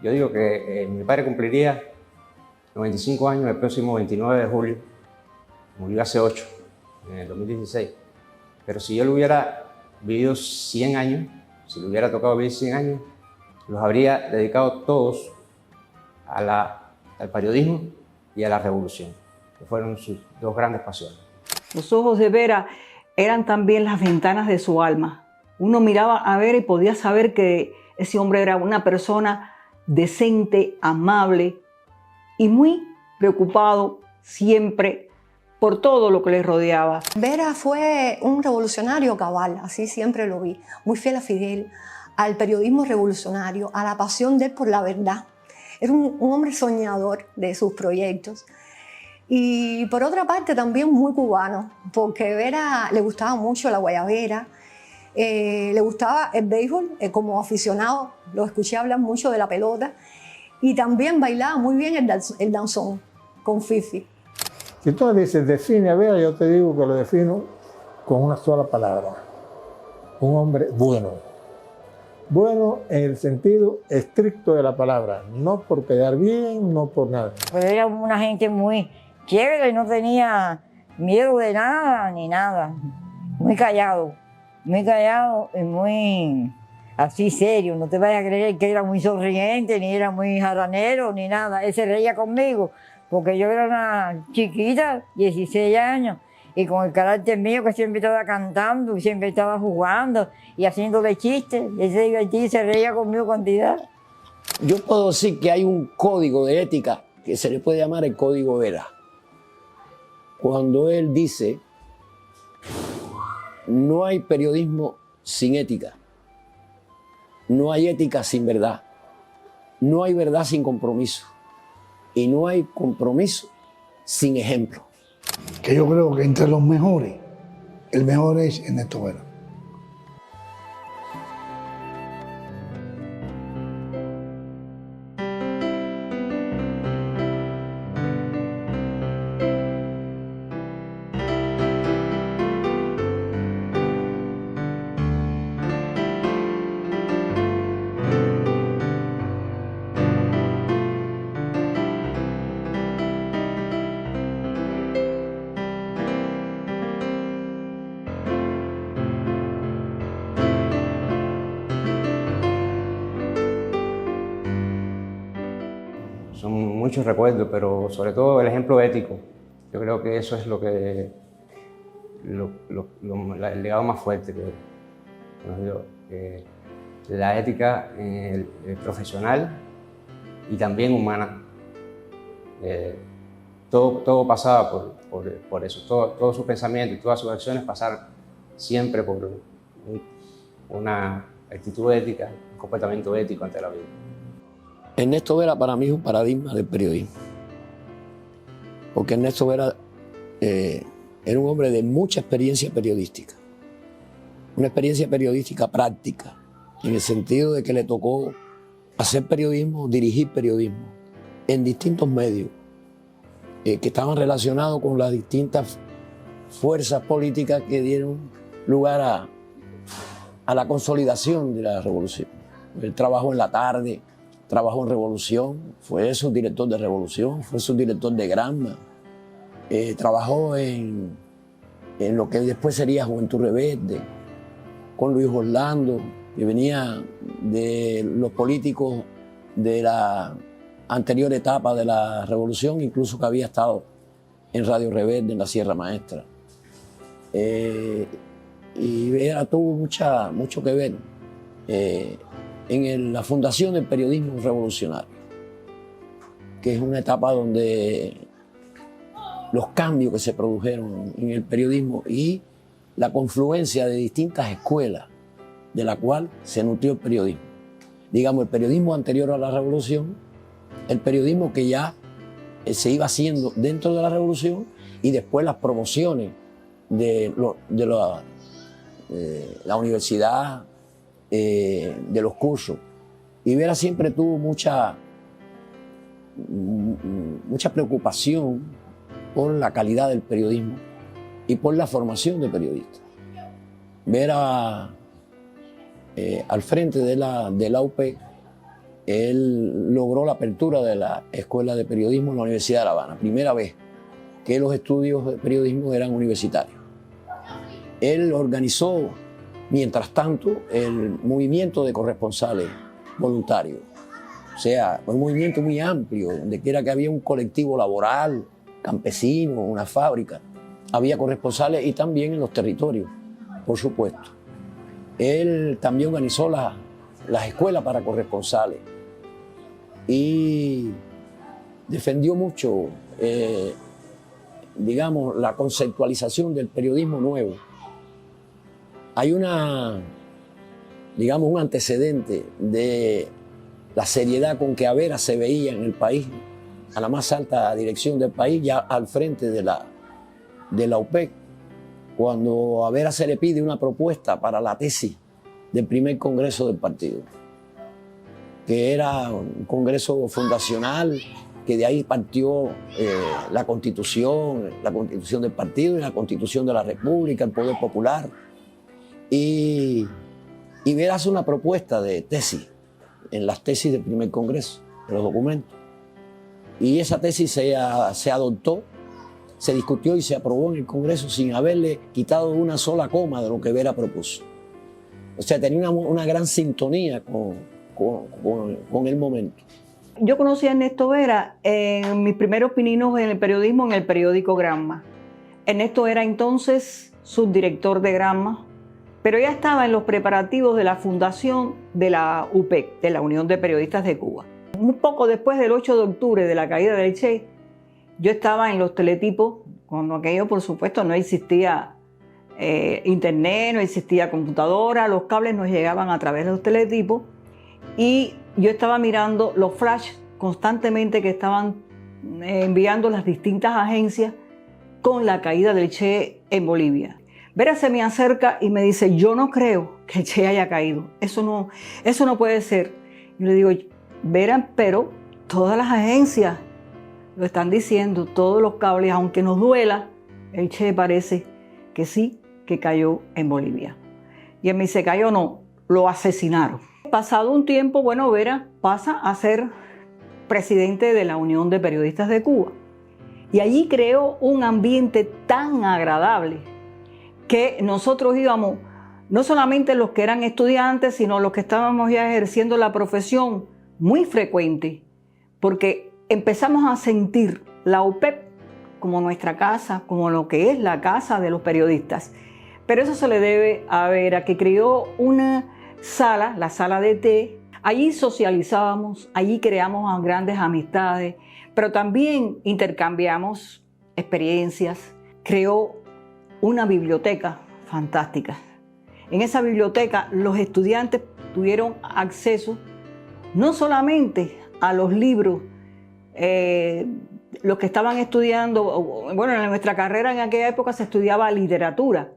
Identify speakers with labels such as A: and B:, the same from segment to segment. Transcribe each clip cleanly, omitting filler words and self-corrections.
A: Yo digo que mi padre cumpliría 95 años el próximo 29 de julio. Murió hace 8, en el 2016. Pero si yo le hubiera vivido 100 años, si le hubiera tocado vivir 100 años, los habría dedicado todos al periodismo y a la revolución, que fueron sus dos grandes pasiones.
B: Los ojos de Vera eran también las ventanas de su alma. Uno miraba a Vera y podía saber que ese hombre era una persona decente, amable y muy preocupado siempre por todo lo que le rodeaba.
C: Vera fue un revolucionario cabal, así siempre lo vi, muy fiel a Fidel, al periodismo revolucionario, a la pasión de él por la verdad. Era un hombre soñador de sus proyectos. Y por otra parte también muy cubano, porque Vera le gustaba mucho la guayabera, le gustaba el béisbol, como aficionado lo escuché hablar mucho de la pelota, y también bailaba muy bien el danzón con Fifi.
D: Si tú me dices, define a Vera, yo te digo que lo defino con una sola palabra. Un hombre bueno. Bueno en el sentido estricto de la palabra, no por quedar bien, no por nada.
E: Pero era una gente muy chévere, no tenía miedo de nada ni nada. Muy callado y muy así serio. No te vayas a creer que era muy sonriente, ni era muy jaranero, ni nada. Él se reía conmigo, porque yo era una chiquita, 16 años, y con el carácter mío que siempre estaba cantando, siempre estaba jugando y haciéndole chistes. Él se divertía y se reía conmigo cantidad.
F: Yo puedo decir que hay un código de ética que se le puede llamar el código Vera. Cuando él dice, no hay periodismo sin ética, no hay ética sin verdad, no hay verdad sin compromiso y no hay compromiso sin ejemplo.
G: Que yo creo que entre los mejores, el mejor es Ernesto Vera.
A: Son muchos recuerdos, pero sobre todo el ejemplo ético. Yo creo que eso es el legado más fuerte que nos dio. La ética profesional y también humana. Todo pasaba por eso. Todos sus pensamientos y todas sus acciones pasaron siempre por una actitud ética, un comportamiento ético ante la vida.
F: Ernesto Vera para mí es un paradigma del periodismo. Porque Ernesto Vera era un hombre de mucha experiencia periodística. Una experiencia periodística práctica, en el sentido de que le tocó hacer periodismo, dirigir periodismo en distintos medios que estaban relacionados con las distintas fuerzas políticas que dieron lugar a la consolidación de la revolución. Él trabajó en La Tarde, trabajó en Revolución, fue subdirector de Revolución, fue subdirector de Granma, trabajó en lo que después sería Juventud Rebelde, con Luis Orlando, que venía de los políticos de la anterior etapa de la Revolución, incluso que había estado en Radio Rebelde, en la Sierra Maestra. Y Vera tuvo mucho que ver en la fundación del periodismo revolucionario, que es una etapa donde los cambios que se produjeron en el periodismo y la confluencia de distintas escuelas de la cual se nutrió el periodismo. Digamos, el periodismo anterior a la revolución, el periodismo que ya se iba haciendo dentro de la revolución y después las promociones de la universidad, de los cursos. Y Vera siempre tuvo mucha preocupación por la calidad del periodismo y por la formación de periodistas. Vera al frente de la UP él logró la apertura de la Escuela de Periodismo en la Universidad de La Habana, primera vez que los estudios de periodismo eran universitarios. Él organizó, mientras tanto, el movimiento de corresponsales voluntarios. O sea, un movimiento muy amplio, donde quiera que había un colectivo laboral, campesino, una fábrica, había corresponsales y también en los territorios, por supuesto. Él también organizó las escuelas para corresponsales y defendió mucho, digamos, la conceptualización del periodismo nuevo. Hay digamos, un antecedente de la seriedad con que Avera se veía en el país, a la más alta dirección del país, ya al frente de la UPEC, cuando a Avera se le pide una propuesta para la tesis del primer congreso del partido, que era un congreso fundacional, que de ahí partió la constitución del partido y la constitución de la república, el poder popular. Y Vera hace una propuesta de tesis, en las tesis del primer congreso, de los documentos. Y esa tesis se adoptó, se discutió y se aprobó en el Congreso sin haberle quitado una sola coma de lo que Vera propuso. O sea, tenía una gran sintonía con el momento.
B: Yo conocí a Ernesto Vera en mis primeros pininos en el periodismo en el periódico Granma. Ernesto era entonces subdirector de Granma, pero ya estaba en los preparativos de la fundación de la UPEC, de la Unión de Periodistas de Cuba. Un poco después del 8 de octubre de la caída del Che, yo estaba en los teletipos, cuando aquello, por supuesto, no existía internet, no existía computadora, los cables nos llegaban a través de los teletipos, y yo estaba mirando los flash constantemente que estaban enviando las distintas agencias con la caída del Che en Bolivia. Vera se me acerca y me dice, yo no creo que el Che haya caído, eso no puede ser. Yo le digo, Vera, pero todas las agencias lo están diciendo, todos los cables, aunque nos duela, el Che parece que sí, que cayó en Bolivia. Y él me dice, cayó no, lo asesinaron. Pasado un tiempo, bueno, Vera pasa a ser presidente de la Unión de Periodistas de Cuba. Y allí creó un ambiente tan agradable que nosotros íbamos, no solamente los que eran estudiantes, sino los que estábamos ya ejerciendo la profesión, muy frecuente, porque empezamos a sentir la UPEP como nuestra casa, como lo que es la casa de los periodistas. Pero eso se le debe a Vera, que creó una sala, la sala de té. Allí socializábamos, allí creamos grandes amistades, pero también intercambiamos experiencias. Creó una biblioteca fantástica. En esa biblioteca los estudiantes tuvieron acceso no solamente a los libros, los que estaban estudiando, bueno, en nuestra carrera en aquella época se estudiaba literatura,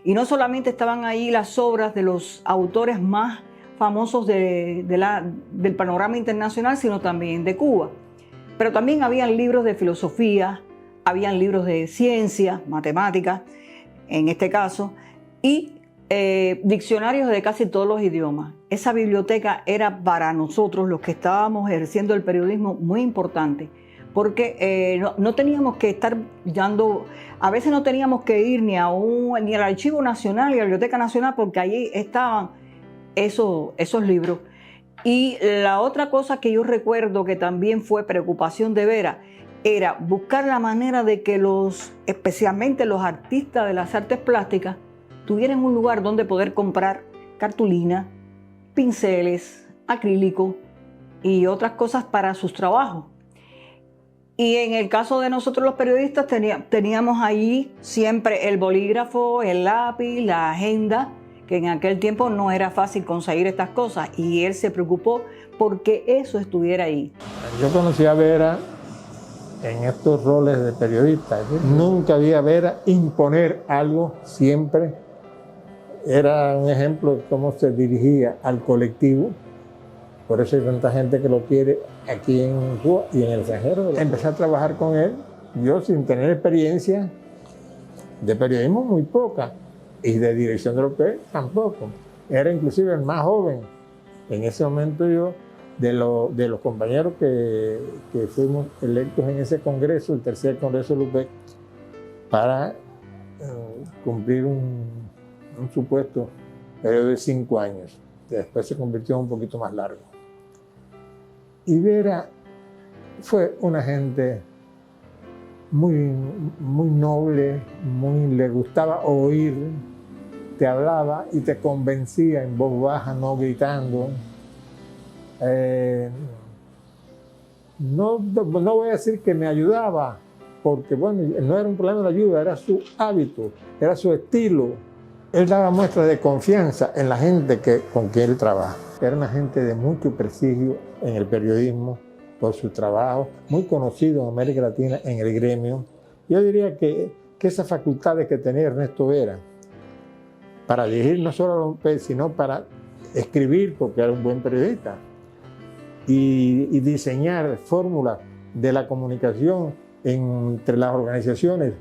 B: y no solamente estaban ahí las obras de los autores más famosos del panorama internacional, sino también de Cuba. Pero también habían libros de filosofía, habían libros de ciencia, matemáticas, en este caso, y diccionarios de casi todos los idiomas. Esa biblioteca era para nosotros, los que estábamos ejerciendo el periodismo, muy importante, porque no teníamos que estar dando, a veces no teníamos que ir ni al Archivo Nacional ni a la Biblioteca Nacional, porque allí estaban esos libros. Y la otra cosa que yo recuerdo que también fue preocupación de Vera era buscar la manera de que especialmente los artistas de las artes plásticas tuvieran un lugar donde poder comprar cartulina, pinceles, acrílico y otras cosas para sus trabajos. Y en el caso de nosotros los periodistas teníamos allí siempre el bolígrafo, el lápiz, la agenda, que en aquel tiempo no era fácil conseguir estas cosas, y él se preocupó porque eso estuviera ahí.
D: Yo conocí a Vera en estos roles de periodista. Nunca vi a Vera imponer algo, siempre era un ejemplo de cómo se dirigía al colectivo. Por eso hay tanta gente que lo quiere aquí en Cuba y en el extranjero. Empecé a trabajar con él, yo sin tener experiencia de periodismo muy poca, y de dirección de lo que tampoco. Era inclusive el más joven. En ese momento yo de los compañeros que fuimos electos en ese congreso, el tercer congreso de Lupec, para cumplir un supuesto periodo de 5 años, que después se convirtió en un poquito más largo. Y Vera fue una gente muy noble, le gustaba oír, te hablaba y te convencía en voz baja, no gritando. No voy a decir que me ayudaba, porque bueno, no era un problema de ayuda, era su hábito, era su estilo. Él daba muestras de confianza en la gente con quien él trabaja. Era una gente de mucho prestigio en el periodismo por su trabajo, muy conocido en América Latina en el gremio. Yo diría que esas facultades que tenía Ernesto Vera para dirigir no solo a los PES, sino para escribir, porque era un buen periodista, y diseñar fórmulas de la comunicación entre las organizaciones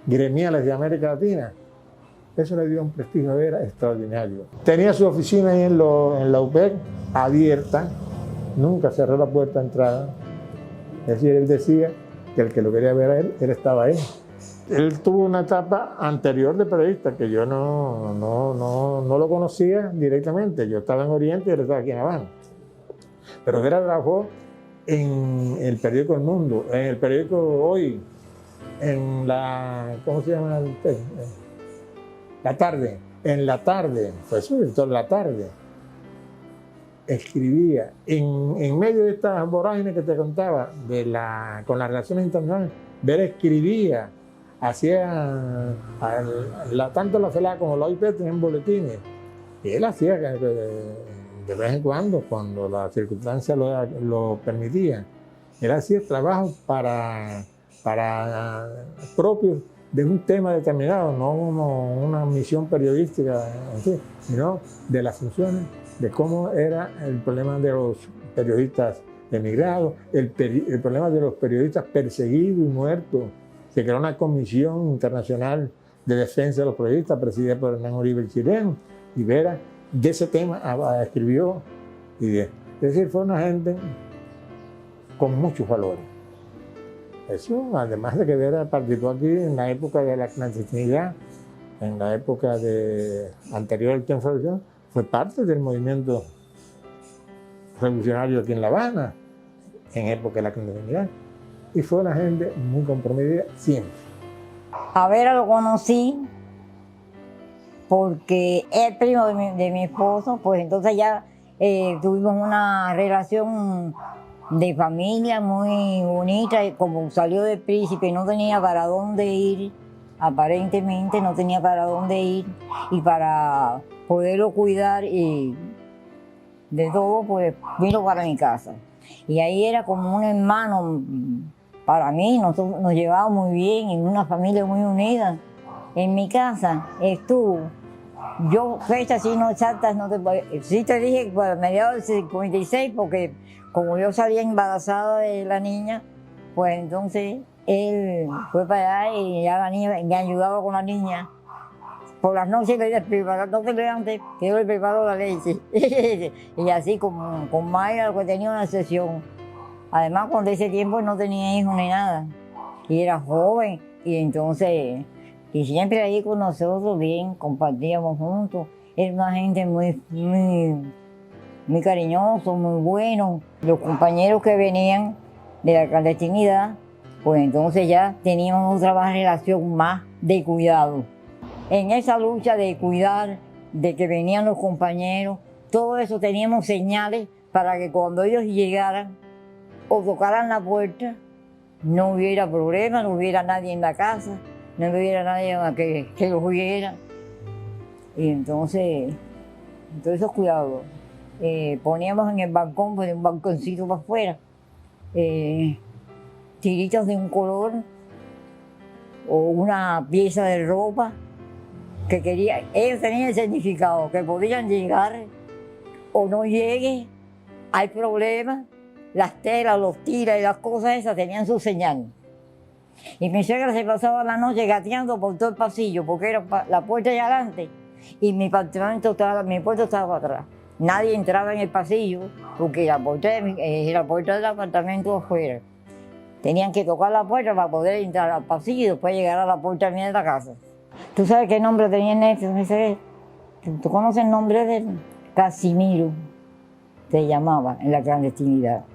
D: gremiales de América Latina, eso le dio un prestigio a Vera extraordinario. Tenía su oficina ahí en la UPEC abierta, nunca cerró la puerta de entrada. Es decir, él decía que el que lo quería ver a él estaba ahí. Él tuvo una etapa anterior de periodista que yo no lo conocía directamente. Yo estaba en Oriente y él estaba aquí en Habana. Pero Vera trabajó en el periódico El Mundo, en el periódico Hoy, en la, ¿cómo se llama? La Tarde. En La Tarde, fue su director La Tarde. Escribía, en medio de estas vorágines que te contaba, con las relaciones internacionales, Vera escribía, hacía, tanto la FELA como la OIP tenían boletines, y él hacía de vez en cuando las circunstancias lo permitían, él hacía trabajos para propios de un tema determinado, no una misión periodística, sino de las funciones, de cómo era el problema de los periodistas emigrados, el problema de los periodistas perseguidos y muertos. Se creó una comisión internacional de defensa de los periodistas, presidida por Hernán Uribe Chileno, y Vera de ese tema escribió. Es decir, fue una gente con muchos valores. Eso, además de que Vera participó aquí en la época de la clandestinidad, en la época anterior al tiempo de la revolución, fue parte del movimiento revolucionario aquí en La Habana, en época de la clandestinidad, y fue una gente muy comprometida siempre.
E: A Vera lo conocí porque es primo de mi esposo, pues entonces ya tuvimos una relación de familia muy bonita, y como salió de príncipe no tenía para dónde ir, aparentemente no tenía para dónde ir, y para poderlo cuidar y de todo, pues vino para mi casa. Y ahí era como un hermano para mí, nosotros nos llevábamos muy bien, en una familia muy unida. En mi casa estuvo, yo fechas así no exactas, sí te dije para mediados del 56, porque como yo salía embarazada de la niña, pues entonces él fue para allá y ya la niña me ayudaba con la niña. Por las noches le decía, no te levantes, que yo le preparo la leche. Y así con Mayra, que tenía una sesión. Además, cuando ese tiempo no tenía hijos ni nada. Y era joven, y entonces, y siempre ahí con nosotros bien, compartíamos juntos. Era una gente muy cariñoso, muy bueno. Los compañeros que venían de la clandestinidad, pues entonces ya teníamos otra relación más de cuidado. En esa lucha de cuidar, de que venían los compañeros, todo eso teníamos señales para que cuando ellos llegaran o tocaran la puerta, no hubiera problema, no hubiera nadie en la casa, no hubiera nadie que los oyera. Y entonces esos cuidados. Poníamos en el balcón, pues un balconcito para afuera, tiritas de un color o una pieza de ropa que ellos tenían el significado, que podían llegar o no lleguen, hay problemas, las telas, los tiras y las cosas esas tenían su señal. Y mi suegra se pasaba la noche gateando por todo el pasillo, porque era la puerta de adelante y mi puerta estaba atrás. Nadie entraba en el pasillo porque la puerta del apartamento afuera. Tenían que tocar la puerta para poder entrar al pasillo y después llegar a la puerta mía de la casa. ¿Tú sabes qué nombre tenía Ernesto? ¿Tú conoces el nombre de él? Casimiro se llamaba en la clandestinidad.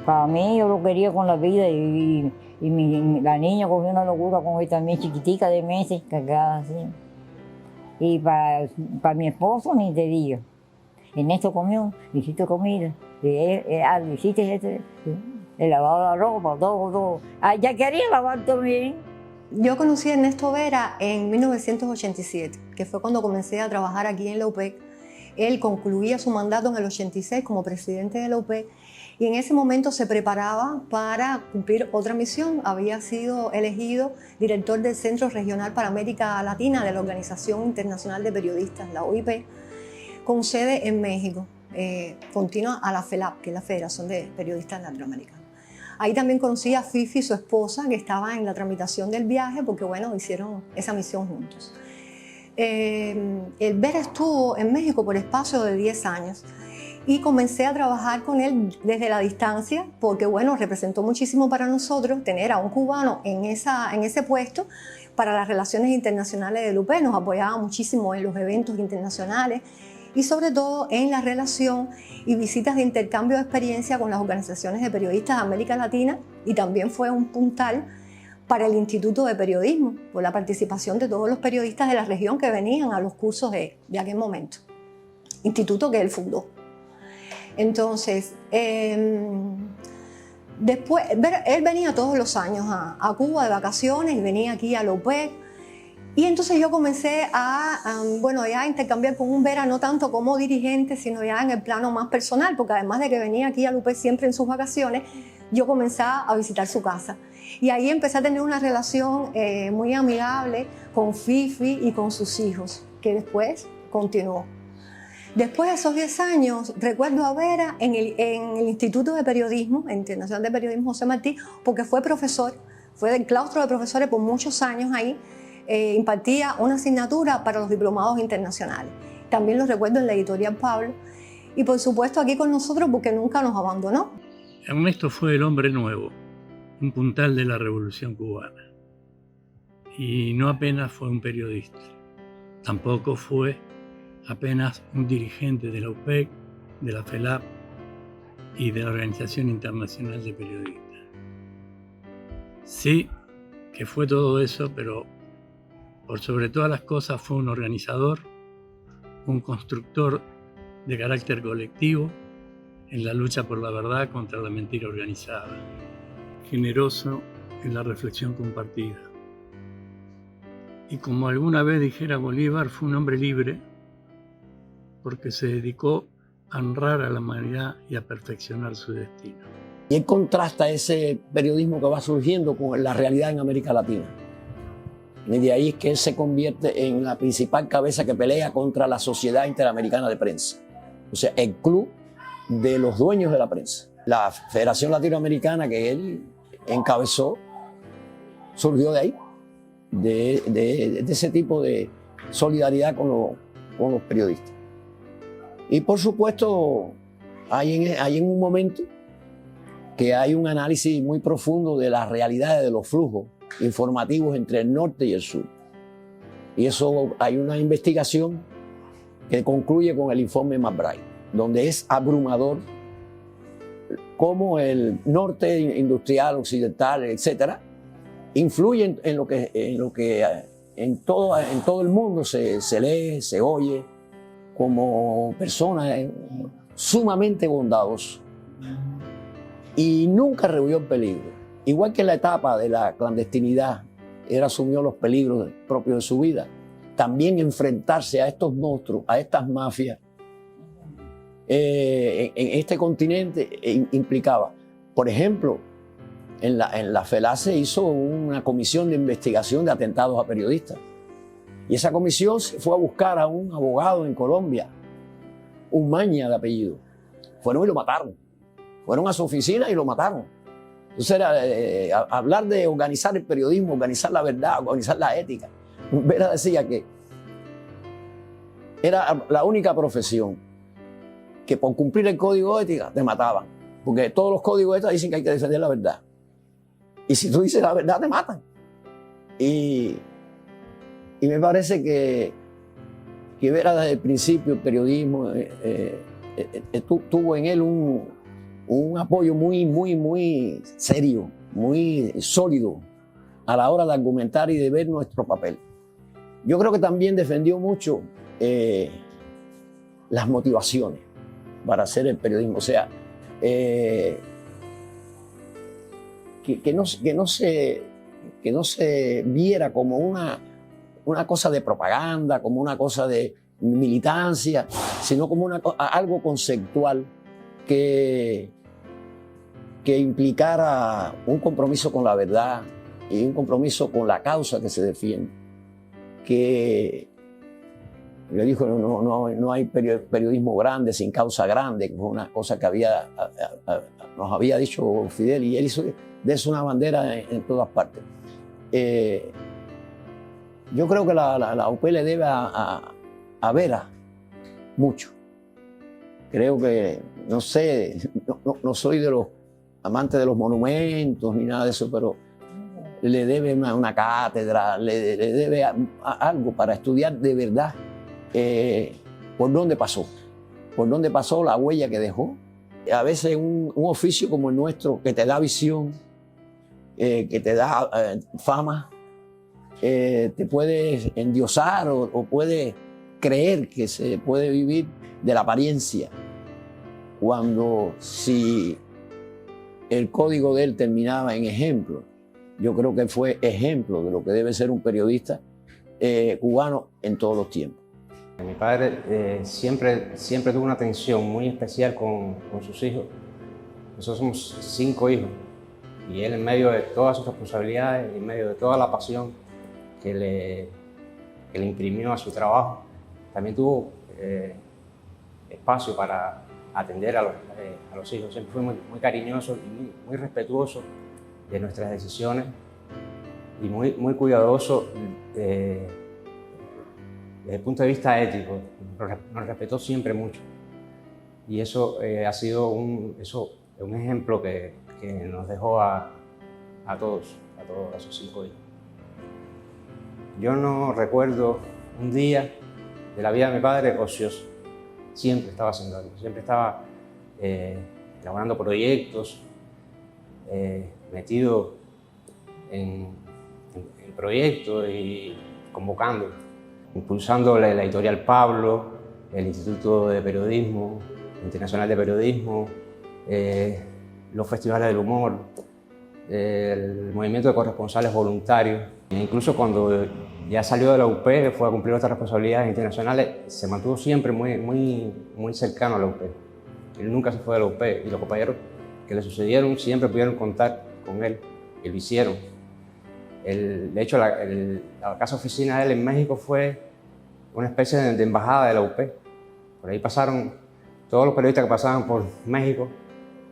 E: Para mí yo lo quería con la vida y la niña cogió una locura con él también, chiquitica de meses, cargada así. Y para mi esposo ni te digo. Ernesto comió, le hiciste comida, le hiciste el lavado de la ropa, todo. Ah, ya quería lavar también.
C: Yo conocí a Ernesto Vera en 1987, que fue cuando comencé a trabajar aquí en la UPEC. Él concluía su mandato en el 86 como presidente de la UPEC y en ese momento se preparaba para cumplir otra misión. Había sido elegido director del Centro Regional para América Latina de la Organización Internacional de Periodistas, la OIP, con sede en México, continua a la FELAP, que es la Federación de Periodistas Latinoamericanos. Ahí también conocí a Fifi, su esposa, que estaba en la tramitación del viaje, porque bueno, hicieron esa misión juntos. El Vera estuvo en México por espacio de 10 años y comencé a trabajar con él desde la distancia, porque bueno, representó muchísimo para nosotros tener a un cubano en ese puesto para las relaciones internacionales del UPE. Nos apoyaba muchísimo en los eventos internacionales y sobre todo en la relación y visitas de intercambio de experiencia con las organizaciones de periodistas de América Latina, y también fue un puntal para el Instituto de Periodismo, por la participación de todos los periodistas de la región que venían a los cursos de aquel momento, instituto que él fundó. Entonces, después, él venía todos los años a Cuba de vacaciones y venía aquí a la UPEC. Y entonces yo comencé ya a intercambiar con un Vera, no tanto como dirigente, sino ya en el plano más personal, porque además de que venía aquí a Lupe siempre en sus vacaciones, yo comencé a visitar su casa. Y ahí empecé a tener una relación muy amigable con Fifi y con sus hijos, que después continuó. Después de esos 10 años, recuerdo a Vera en el Instituto de Periodismo, Internacional de Periodismo José Martí, porque fue profesor, fue del claustro de profesores por muchos años ahí. Impartía una asignatura para los diplomados internacionales. También lo recuerdo en la editorial Pablo y por supuesto aquí con nosotros porque nunca nos abandonó.
H: Ernesto fue el hombre nuevo, un puntal de la Revolución Cubana. Y no apenas fue un periodista, tampoco fue apenas un dirigente de la UPEC, de la FELAP y de la Organización Internacional de Periodistas. Sí, que fue todo eso, pero por sobre todas las cosas fue un organizador, un constructor de carácter colectivo en la lucha por la verdad contra la mentira organizada, generoso en la reflexión compartida. Y como alguna vez dijera Bolívar, fue un hombre libre porque se dedicó a honrar a la humanidad y a perfeccionar su destino.
F: Y él contrasta ese periodismo que va surgiendo con la realidad en América Latina. Y de ahí es que él se convierte en la principal cabeza que pelea contra la Sociedad Interamericana de Prensa. O sea, el club de los dueños de la prensa. La Federación Latinoamericana que él encabezó surgió de ahí, de ese tipo de solidaridad con los periodistas. Y por supuesto, hay en un momento que hay un análisis muy profundo de las realidades de los flujos informativos entre el norte y el sur. Y eso hay una investigación que concluye con el informe McBride, donde es abrumador cómo el norte industrial, occidental, etcétera, influye en todo el mundo se lee, se oye como personas sumamente bondadosas y nunca rehuyó el peligro. Igual que en la etapa de la clandestinidad, él asumió los peligros propios de su vida, también enfrentarse a estos monstruos, a estas mafias, en este continente implicaba, por ejemplo, en la FELAP se hizo una comisión de investigación de atentados a periodistas. Y esa comisión se fue a buscar a un abogado en Colombia, Umaña de apellido. Fueron y lo mataron. Fueron a su oficina y lo mataron. Entonces era hablar de organizar el periodismo, organizar la verdad, organizar la ética. Vera decía que era la única profesión que por cumplir el código de ética te mataban. Porque todos los códigos de ética dicen que hay que defender la verdad. Y si tú dices la verdad, te matan. Y me parece que Vera desde el principio el periodismo tuvo en él un apoyo muy serio, muy sólido a la hora de argumentar y de ver nuestro papel. Yo creo que también defendió mucho las motivaciones para hacer el periodismo. O sea, que no se viera como una cosa de propaganda, como una cosa de militancia, sino como algo conceptual que implicara un compromiso con la verdad y un compromiso con la causa que se defiende. Que le dijo, no hay periodismo grande sin causa grande, que fue una cosa que nos había dicho Fidel, y él hizo de eso una bandera en todas partes. Yo creo que la UP le debe a Vera mucho. Creo que, no sé, no soy de los amantes de los monumentos ni nada de eso, pero le debe una cátedra, le debe algo para estudiar de verdad por dónde pasó, la huella que dejó. A veces un oficio como el nuestro, que te da visión, que te da fama, te puede endiosar o puede creer que se puede vivir de la apariencia, cuando si el código de él terminaba en ejemplo. Yo creo que fue ejemplo de lo que debe ser un periodista cubano en todos los tiempos.
A: Mi padre siempre tuvo una atención muy especial con sus hijos. Nosotros somos 5 hijos y él, en medio de todas sus responsabilidades, en medio de toda la pasión que le imprimió a su trabajo, también tuvo espacio para atender a los hijos. Siempre fue muy cariñoso y muy respetuoso de nuestras decisiones y muy cuidadoso desde el punto de vista ético. Nos respetó siempre mucho, y eso ha sido un ejemplo que nos dejó a todos esos 5 hijos. Yo no recuerdo un día de la vida de mi padre ocioso. Siempre estaba haciendo algo, siempre estaba elaborando proyectos, metido en proyectos y convocando, impulsando la editorial Pablo, el Instituto de Periodismo, Internacional de Periodismo, los festivales del humor, el movimiento de corresponsales voluntarios. E incluso cuando ya salió de la UP, fue a cumplir otras responsabilidades internacionales, se mantuvo siempre muy cercano a la UP. Él nunca se fue de la UP, y los compañeros que le sucedieron siempre pudieron contar con él, y lo hicieron. De hecho, la casa oficina de él en México fue una especie de embajada de la UP. Por ahí pasaron todos los periodistas que pasaban por México,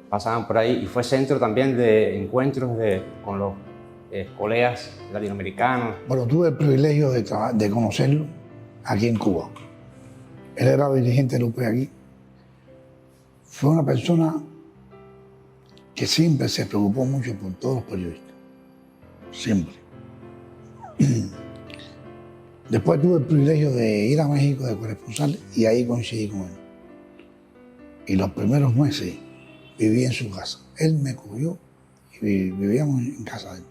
A: pasaban por ahí, y fue centro también de encuentros con los colegas latinoamericanos.
G: Bueno, tuve el privilegio de conocerlo aquí en Cuba. Él era dirigente del UP aquí. Fue una persona que siempre se preocupó mucho por todos los periodistas. Siempre. Después tuve el privilegio de ir a México de corresponsal y ahí coincidí con él. Y los primeros meses viví en su casa. Él me cogió y vivíamos en casa de él.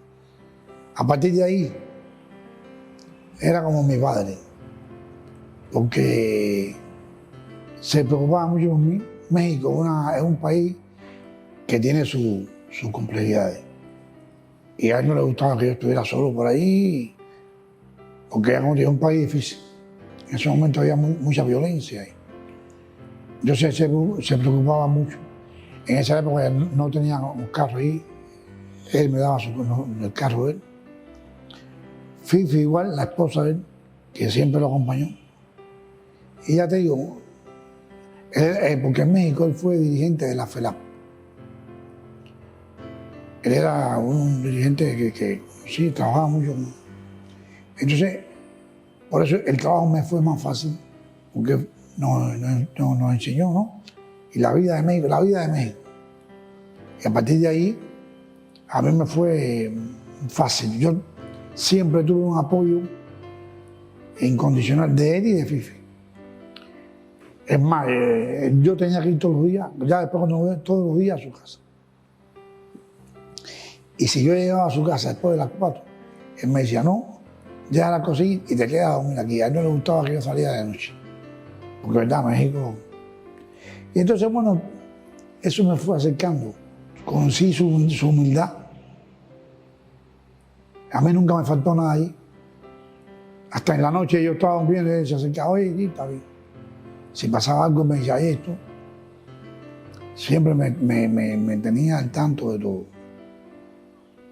G: A partir de ahí, era como mi padre, porque se preocupaba mucho por mí. México es un país que tiene sus complejidades. Y a él no le gustaba que yo estuviera solo por ahí, porque era un país difícil. En ese momento había mucha violencia. Entonces se preocupaba mucho. En esa época no tenía un carro ahí. Él me daba el carro de él. Fifi igual, la esposa de él, que siempre lo acompañó. Y ya te digo, porque en México él fue dirigente de la FELAP. Él era un dirigente que sí, trabajaba mucho. Entonces, por eso el trabajo me fue más fácil, porque nos enseñó, ¿no?, y la vida de México, la vida de México. Y a partir de ahí, a mí me fue fácil. Yo siempre tuve un apoyo incondicional de él y de Fifi. Es más, yo tenía que ir todos los días, ya después cuando voy todos los días a su casa. Y si yo llegaba a su casa después de las 4, él me decía, no, deja la cosilla y te quedas a dormir aquí. A él no le gustaba que yo saliera de noche. Porque verdad, México. Y entonces, bueno, eso me fue acercando. Conocí su humildad. A mí nunca me faltó nada ahí. Hasta en la noche yo estaba bien y él se acercaba, oye, sí, está bien. Si pasaba algo me decía esto. Siempre me tenía al tanto de todo.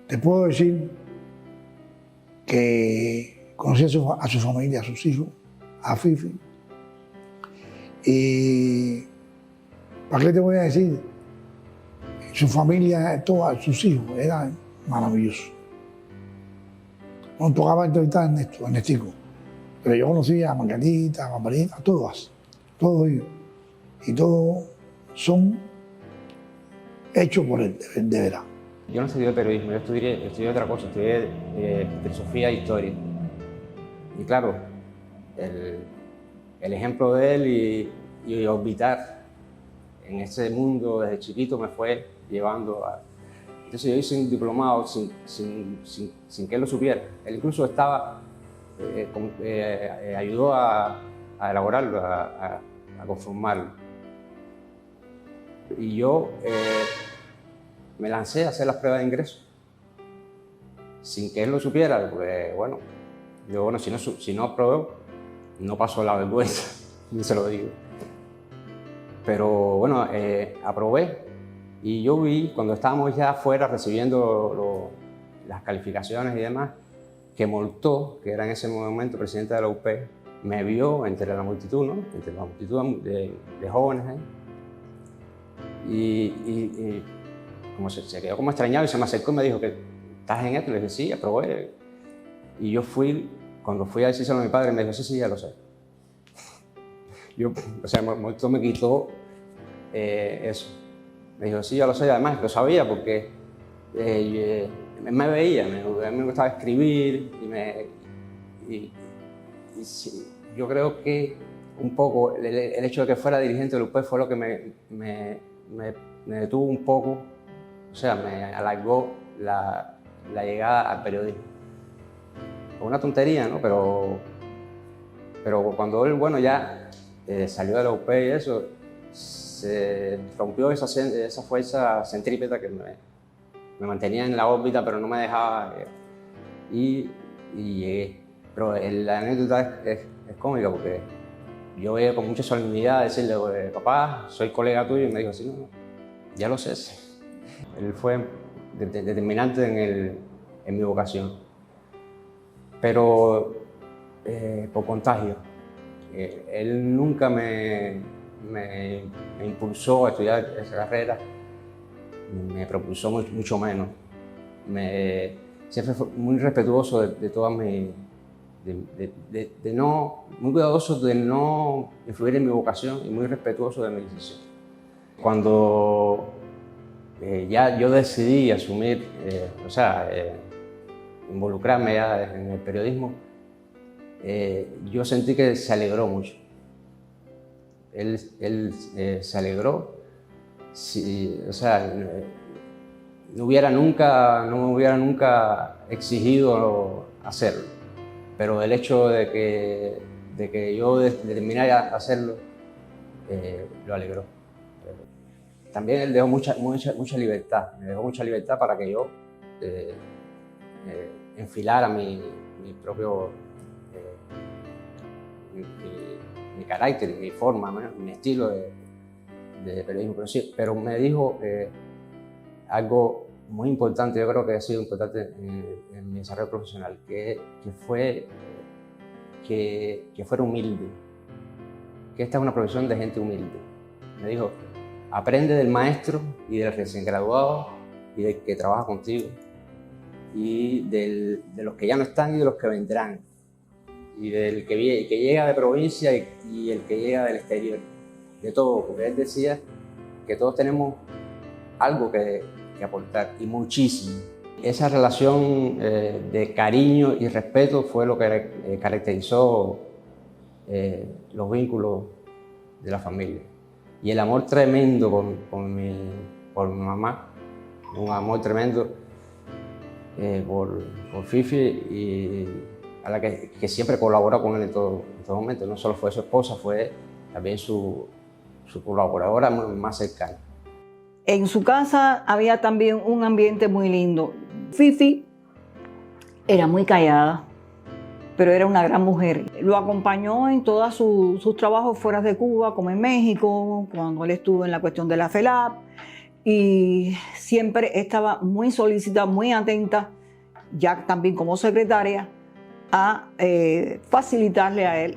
G: Te puedo decir que conocí a su familia, a sus hijos, a Fifi. Y ¿para qué te voy a decir? Su familia, todos sus hijos, eran maravillosos. No tocaba entrevistar a Ernestico, pero yo conocía a Margarita, a Margarita, a todos ellos. Y todos son hechos por él, de verdad.
A: Yo no estudié periodismo, yo estudié otra cosa, estudié filosofía e historia. Y claro, el ejemplo de él y orbitar en ese mundo desde chiquito me fue llevando a... Entonces yo hice un diplomado sin que él lo supiera. Él incluso ayudó a elaborarlo, a conformarlo. Y yo me lancé a hacer las pruebas de ingreso sin que él lo supiera, porque bueno, si no aprobó, no pasó la vergüenza, yo se lo digo. Pero bueno, aprobé y yo vi cuando estábamos ya afuera recibiendo las calificaciones y demás, que Moltó, que era en ese momento presidente de la UP, me vio entre la multitud, ¿no? Entre la multitud de jóvenes ahí. Y como se quedó como extrañado y se me acercó y me dijo que ¿estás en esto? Y le dije, sí, aprobé. Y yo cuando fui a decírselo a mi padre, me dijo, sí, ya lo sé. Moltó me quitó eso. Me dijo, sí, ya lo sé, además lo sabía porque me veía, a mí me gustaba escribir yo creo que un poco el hecho de que fuera dirigente del UP fue lo que me detuvo un poco, o sea, me alargó la llegada al periodismo. Una tontería, ¿no? Pero cuando él, bueno, ya salió de la UP y eso, se rompió esa fuerza centrípeta que me mantenía en la órbita, pero no me dejaba y llegué. Pero la anécdota es cómica porque yo veía con mucha solemnidad decirle, papá, soy colega tuyo, y me dijo, sí, no, ya lo sé. Él fue determinante en mi vocación. Pero por contagio. Él nunca me impulsó a estudiar esa carrera, me propulsó mucho menos. Siempre fue muy respetuoso de todas mis... muy cuidadoso de no influir en mi vocación y muy respetuoso de mi decisión. Cuando ya yo decidí asumir, involucrarme ya en el periodismo, yo sentí que se alegró mucho. Él se alegró, no hubiera nunca exigido hacerlo, pero el hecho de que yo determinara hacerlo lo alegró. También él dejó mucha libertad, me dejó mucha libertad para que yo enfilara mi propio mi carácter, mi forma, mi estilo de periodismo. Pero me dijo algo muy importante, yo creo que ha sido importante en mi desarrollo profesional, que fuera humilde, que esta es una profesión de gente humilde. Me dijo, aprende del maestro y del recién graduado y del que trabaja contigo y de los que ya no están y de los que vendrán y del que llega de provincia y el que llega del exterior, de todo, porque él decía que todos tenemos algo que aportar, y muchísimo. Esa relación de cariño y respeto fue lo que caracterizó los vínculos de la familia. Y el amor tremendo por mi mamá, un amor tremendo por Fifi, y a la que siempre colaboró con él en todo momento. No solo fue su esposa, fue también su colaboradora más cercana.
B: En su casa había también un ambiente muy lindo. Fifi era muy callada, pero era una gran mujer. Lo acompañó en todos sus trabajos fuera de Cuba, como en México, cuando él estuvo en la cuestión de la FELAP, y siempre estaba muy solícita, muy atenta, ya también como secretaria, a facilitarle a él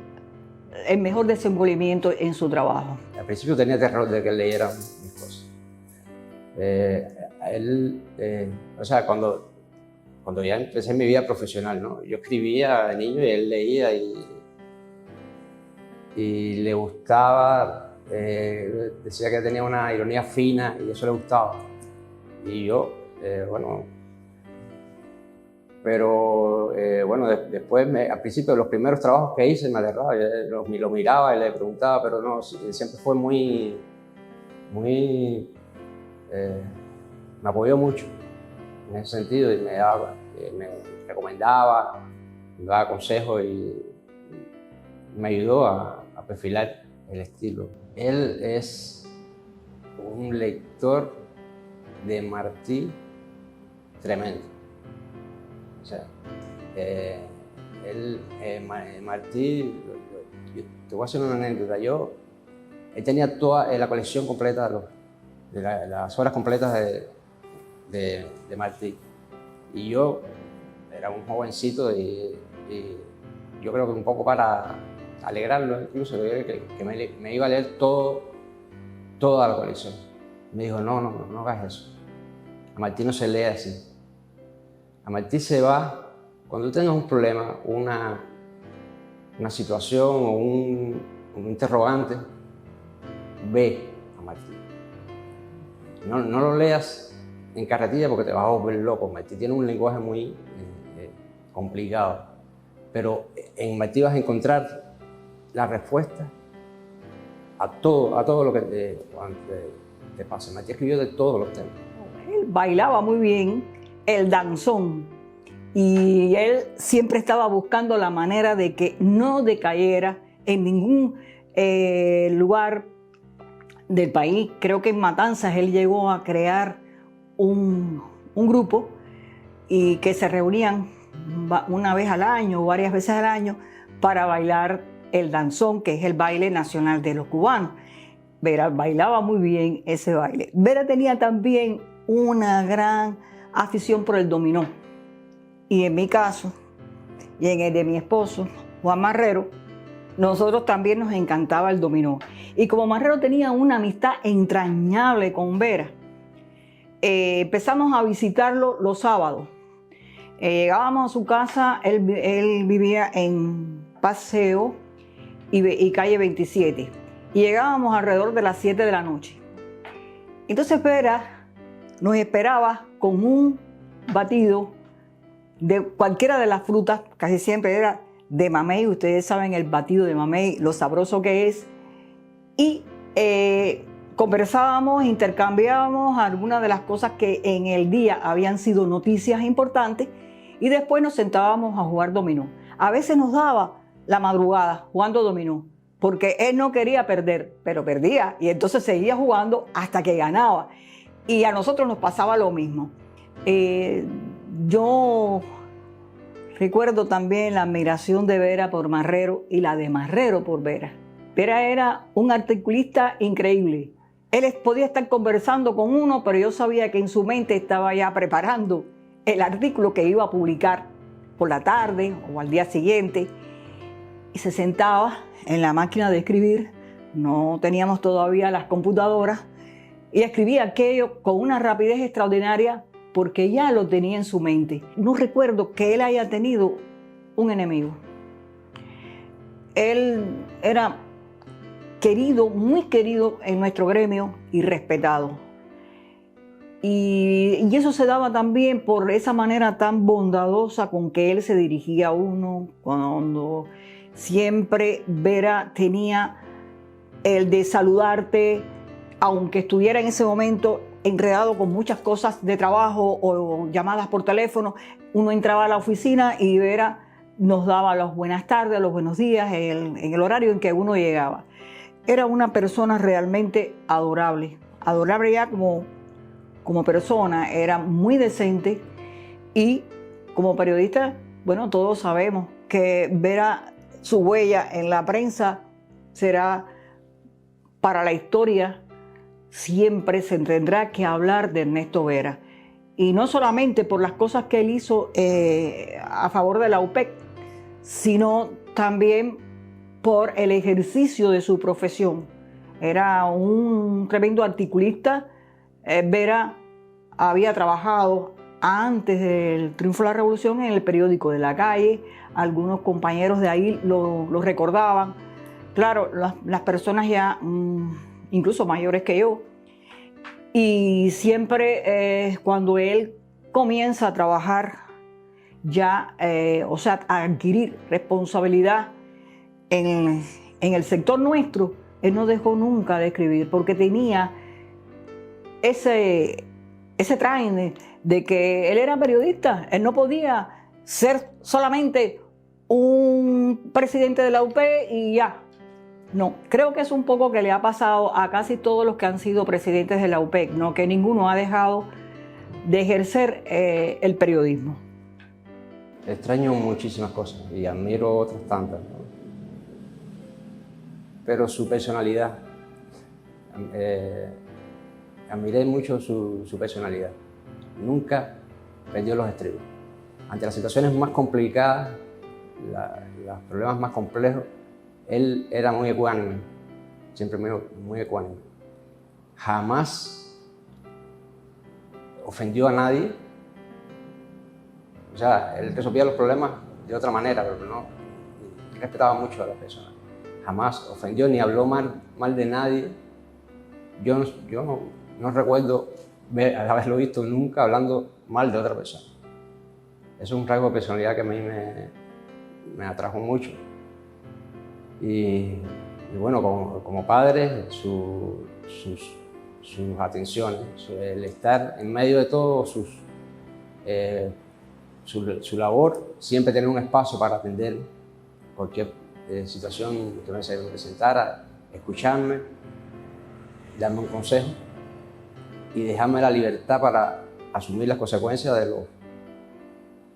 B: el mejor desenvolvimiento en su trabajo.
A: Al principio tenía terror de que él leyera mis cosas. O sea, cuando ya empecé mi vida profesional, ¿no? Yo escribía de niño y él leía y le gustaba, decía que tenía una ironía fina y eso le gustaba. Y yo, después, al principio, los primeros trabajos que hice me aterraba, lo miraba y le preguntaba, pero no, siempre fue me apoyó mucho en ese sentido y me recomendaba, me daba consejos y me ayudó a perfilar el estilo. Él es un lector de Martí tremendo. O sea, Martí, te voy a hacer una anécdota. Él tenía toda la colección completa de las obras completas de Martí. Y yo era un jovencito y yo creo que un poco para alegrarlo, incluso, que me iba a leer toda la colección. Me dijo, no hagas eso. A Martí no se lee así. A Martí se va, cuando tú tengas un problema, una situación o un interrogante, ve a Martí. No lo leas en carretilla porque te vas a volver loco. Martí tiene un lenguaje muy complicado, pero en Martí vas a encontrar la respuesta a todo lo que te pase. Martí escribió de todos los temas.
B: Él bailaba muy bien el danzón y él siempre estaba buscando la manera de que no decayera en ningún lugar del país. Creo que en Matanzas él llegó a crear un grupo y que se reunían una vez al año o varias veces al año para bailar el danzón, que es el baile nacional de los cubanos. Vera bailaba muy bien ese baile. Vera tenía también una gran afición por el dominó. Y en mi caso, y en el de mi esposo, Juan Marrero, nosotros también nos encantaba el dominó. Y como Marrero tenía una amistad entrañable con Vera, empezamos a visitarlo los sábados. Llegábamos a su casa, él vivía en Paseo y calle 27. Y llegábamos alrededor de las 7 de la noche. Entonces Vera nos esperaba con un batido de cualquiera de las frutas, casi siempre era de mamey. Ustedes saben el batido de mamey, lo sabroso que es. Y conversábamos, intercambiábamos algunas de las cosas que en el día habían sido noticias importantes y después nos sentábamos a jugar dominó. A veces nos daba la madrugada jugando dominó, porque él no quería perder, pero perdía y entonces seguía jugando hasta que ganaba. Y a nosotros nos pasaba lo mismo. Yo recuerdo también la admiración de Vera por Marrero y la de Marrero por Vera. Vera era un articulista increíble. Él podía estar conversando con uno, pero yo sabía que en su mente estaba ya preparando el artículo que iba a publicar por la tarde o al día siguiente. Y se sentaba en la máquina de escribir, no teníamos todavía las computadoras, y escribía aquello con una rapidez extraordinaria porque ya lo tenía en su mente. No recuerdo que él haya tenido un enemigo. Él era querido, muy querido en nuestro gremio y respetado. Y eso se daba también por esa manera tan bondadosa con que él se dirigía a uno, cuando siempre Vera tenía el de saludarte, aunque estuviera en ese momento enredado con muchas cosas de trabajo o llamadas por teléfono. Uno entraba a la oficina y Vera nos daba las buenas tardes, los buenos días en el horario en que uno llegaba. Era una persona realmente adorable, adorable ya como persona, era muy decente, y como periodista, bueno, todos sabemos que Vera, su huella en la prensa será para la historia. Siempre se tendrá que hablar de Ernesto Vera, y no solamente por las cosas que él hizo a favor de la UPEC, sino también por el ejercicio de su profesión. Era un tremendo articulista. Vera había trabajado antes del triunfo de la Revolución en el periódico de la calle. Algunos compañeros de ahí lo recordaban. Claro, las personas ya incluso mayores que yo. Y siempre cuando él comienza a trabajar ya, o sea, a adquirir responsabilidad en el sector nuestro, él no dejó nunca de escribir, porque tenía ese traine de que él era periodista. Él no podía ser solamente un presidente de la UP y ya. No, creo que es un poco que le ha pasado a casi todos los que han sido presidentes de la UPEC, ¿no? Que ninguno ha dejado de ejercer el periodismo.
A: Extraño muchísimas cosas y admiro otras tantas, ¿no? Pero su personalidad, admiré mucho su personalidad. Nunca perdió los estribos. Ante las situaciones más complicadas, los problemas más complejos, él era muy ecuánime, siempre muy ecuánime. Jamás ofendió a nadie. O sea, él resolvía los problemas de otra manera, pero no respetaba mucho a las personas. Jamás ofendió ni habló mal de nadie. Yo no recuerdo haberlo visto nunca hablando mal de otra persona. Eso es un rasgo de personalidad que a mí me atrajo mucho. Y bueno, como padre, sus atenciones, el estar en medio de todo, su labor, siempre tener un espacio para atender cualquier situación que me se presentara, escucharme, darme un consejo y dejarme la libertad para asumir las consecuencias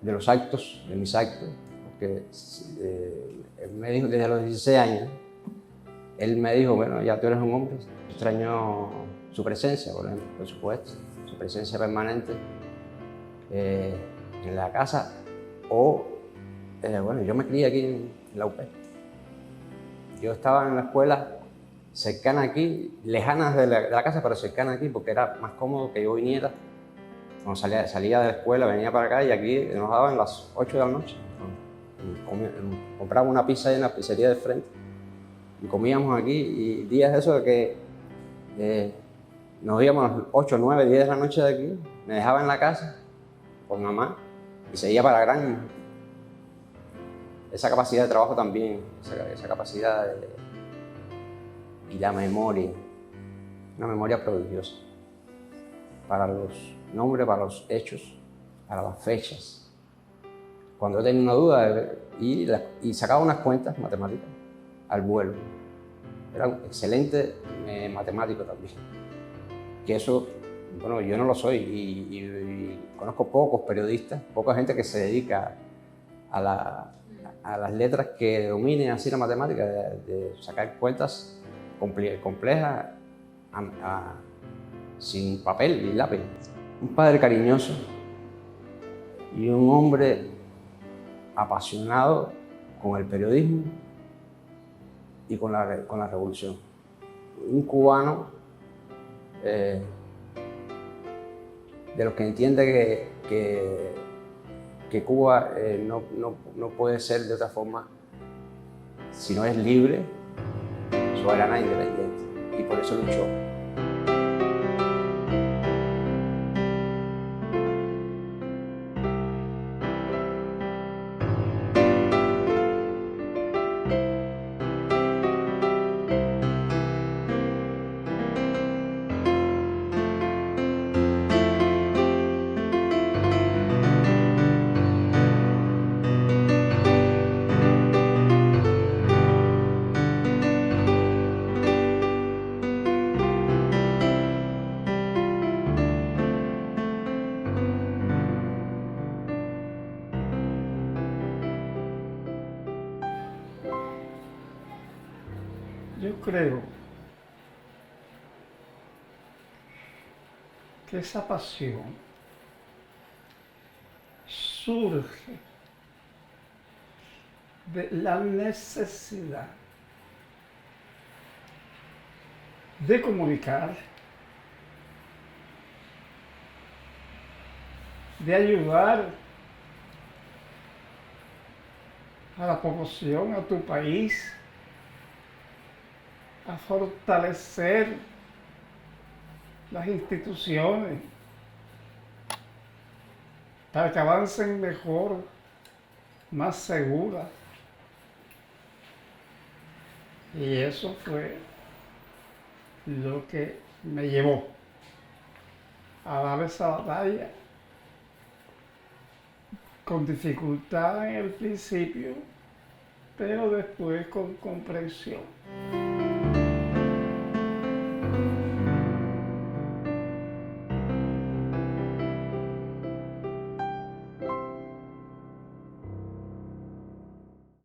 A: de los actos, de mis actos. Porque él me dijo desde los 16 años, él me dijo, bueno, ya tú eres un hombre. Extraño su presencia, por supuesto, su presencia permanente en la casa. Bueno, yo me crié aquí en la UP. Yo estaba en la escuela cercana aquí, lejanas de la casa, pero cercana aquí, porque era más cómodo que yo viniera. Cuando salía de la escuela, venía para acá y aquí nos daban las 8 de la noche. Compraba una pizza en la pizzería del frente y comíamos aquí, y días de eso de que nos íbamos a las 8, 9, 10 de la noche de aquí, me dejaba en la casa con mamá y seguía para Gran. Esa capacidad de trabajo también, esa capacidad y la memoria, una memoria prodigiosa para los nombres, para los hechos, para las fechas. Cuando yo tenía una duda y sacaba unas cuentas matemáticas al vuelo. Era un excelente matemático también. Que eso, bueno, yo no lo soy y conozco pocos periodistas, poca gente que se dedica a las letras que dominen así la matemática, de sacar cuentas complejas sin papel y lápiz. Un padre cariñoso y un hombre apasionado con el periodismo y con la revolución. Un cubano de los que entiende que Cuba no puede ser de otra forma si no es libre, soberana e independiente. Y por eso luchó.
I: Yo creo que esa pasión surge de la necesidad de comunicar, de ayudar a la población, a tu país, a fortalecer las instituciones para que avancen mejor, más seguras. Y eso fue lo que me llevó a dar esa batalla con dificultad en el principio, pero después con comprensión.